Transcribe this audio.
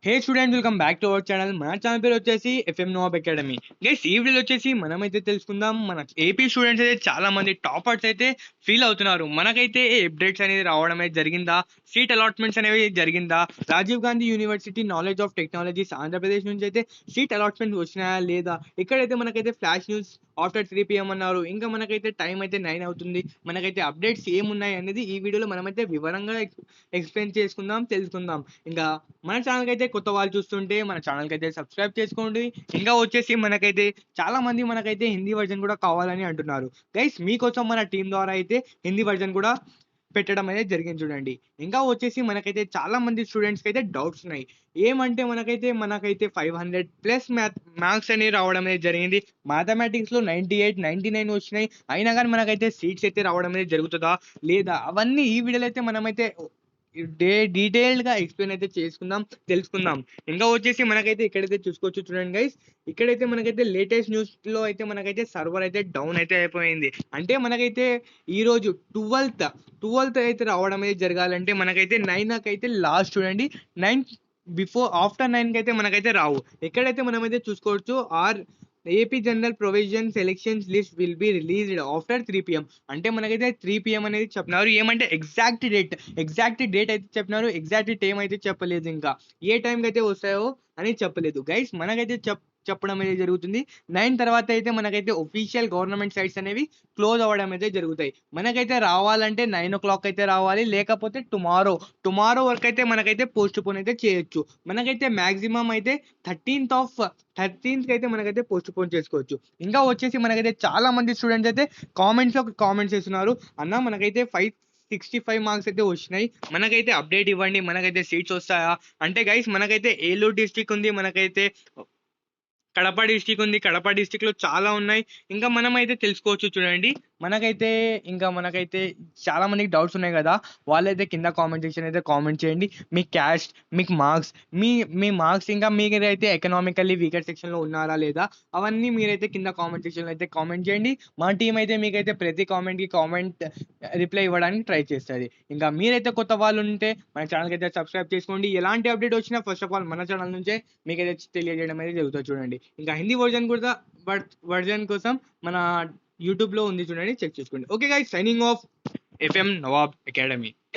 Hey students, welcome back to our channel. మన channel పేరు వచ్చేసి ఎఫ్ఎం నవాబ్ అకాడమీ. గైస్, ఈ వీడియోలో వచ్చేసి మనమైతే తెలుసుకుందాం. మన ఏపీ స్టూడెంట్స్ అయితే చాలా మంది టాపర్స్ అయితే ఫీల్ అవుతున్నారు. మనకైతే అప్డేట్స్ అనేది రావడం అయితే జరిగిందా, సీట్ అలాట్మెంట్స్ అనేవి జరిగిందా, Rajiv Gandhi university knowledge of technologies Andhra Pradesh నుంచి అయితే సీట్ అలాట్మెంట్ వచ్చినాయా లేదా, ఇక్కడైతే మనకైతే ఫ్లాష్ న్యూస్ ఆఫ్టర్ 3 PM అన్నారు. ఇంకా మనకైతే టైం అయితే 9 అవుతుంది. మనకైతే అప్డేట్స్ ఏమున్నాయి అనేది ఈ వీడియోలో మనమైతే వివరంగా ఎక్స్ప్లెయిన్ చేసుకుందాం, తెలుసుకుందాం. ఇంకా మన ఛానల్కి అయితే కొత్త వాళ్ళు చూస్తుంటే మన ఛానల్కి అయితే సబ్స్క్రైబ్ చేసుకోండి. ఇంకా వచ్చేసి మనకైతే చాలా మంది మనకైతే హిందీ వర్జన్ కూడా కావాలని అంటున్నారు. గైస్, మీకోసం మన టీం ద్వారా అయితే హిందీ వర్జన్ కూడా పెట్టడం అనేది జరిగింది చూడండి. ఇంకా వచ్చేసి మనకైతే చాలా మంది స్టూడెంట్స్కి అయితే డౌట్స్ ఉన్నాయి. ఏమంటే మనకైతే 500+ మార్క్స్ అనేవి రావడం అనేది జరిగింది. మ్యాథమెటిక్స్లో 98, 99 వచ్చినాయి. అయినా కానీ మనకైతే సీట్స్ అయితే రావడం అనేది జరుగుతుందా లేదా, అవన్నీ ఈ వీడియోలో అయితే మనమైతే డీటెయిల్డ్గా ఎక్స్ప్లెయిన్ అయితే చేసుకుందాం, తెలుసుకుందాం. ఇంకా వచ్చేసి మనకైతే ఇక్కడైతే చూసుకోవచ్చు చూడండి గైస్. ఇక్కడైతే మనకైతే లేటెస్ట్ న్యూస్లో అయితే మనకైతే సర్వర్ అయితే డౌన్ అయితే అయిపోయింది. అంటే మనకైతే ఈరోజు 12th అయితే రావడం అయితే జరగాలంటే మనకైతే 9 అయితే లాస్ట్ చూడండి. 9 ఆఫ్టర్ 9 అయితే మనకైతే రావు. ఎక్కడైతే మనమైతే చూసుకోవచ్చు, AP general provision selections list will be released after 3 PM. అంటే మనకైతే 3 PM అనేది చెప్పినారు. ఏమంటే ఎగ్జాక్ట్ డేట్ అయితే చెప్పినారు. ఎగ్జాక్ట్ టైం అయితే చెప్పలేదు. ఇంకా ఏ టైంకి అయితే వస్తాయో అని చెప్పలేదు. గైస్, మనకైతే చెప్పడం అనేది జరుగుతుంది. 9 తర్వాత అయితే మనకైతే ఒఫీషియల్ గవర్నమెంట్ సైట్స్ అనేవి క్లోజ్ అవ్వడం అయితే జరుగుతాయి. మనకైతే రావాలంటే 9 o'clock అయితే రావాలి, లేకపోతే టుమారో వరకు అయితే మనకైతే పోస్ట్ పోన్ అయితే చేయొచ్చు. మనకైతే మాక్సిమం అయితే 13th అయితే మనకైతే పోస్ట్ పోన్ చేసుకోవచ్చు. ఇంకా వచ్చేసి మనకైతే చాలా మంది స్టూడెంట్స్ అయితే కామెంట్స్ చేస్తున్నారు. అన్న, మనకైతే 565 మార్క్స్ అయితే వచ్చినాయి, మనకైతే అప్డేట్ ఇవ్వండి, మనకైతే సీట్స్ వస్తాయా అంటే. గైస్, మనకైతే ఏలూరు డిస్టిక్ ఉంది, మనకైతే కడప డిస్టిక్ ఉంది. కడప డిస్టిక్ లో చాలా ఉన్నాయి. ఇంకా మనమైతే తెలుసుకోవచ్చు చూడండి. మనకైతే చాలా మందికి డౌట్స్ ఉన్నాయి కదా, వాళ్ళైతే కింద కామెంట్ సెక్షన్ అయితే కామెంట్ చేయండి. మీ క్యాస్ట్, మీకు మార్క్స్, మీ మార్క్స్, ఇంకా మీరైతే ఎకనామికల్లీ వీకర్ సెక్షన్ లో ఉన్నారా లేదా, అవన్నీ మీరైతే కింద కామెంట్ సెక్షన్ లో అయితే కామెంట్ చేయండి. మా టీం అయితే మీకైతే ప్రతి కామెంట్ రిప్లై ఇవ్వడానికి ట్రై చేస్తుంది. ఇంకా మీరైతే కొత్త వాళ్ళు ఉంటే మన ఛానల్కి అయితే సబ్స్క్రైబ్ చేసుకోండి. ఎలాంటి అప్డేట్ వచ్చినా ఫస్ట్ ఆఫ్ ఆల్ మన ఛానల్ నుంచే మీకైతే తెలియజేయడం అయితే జరుగుతుంది చూడండి. ఇంకా హిందీ వర్జన్ కోసం మన యూట్యూబ్ లో ఉంది చూడండి, చెక్ చేసుకోండి. Okay guys, signing off FM Nawab academy.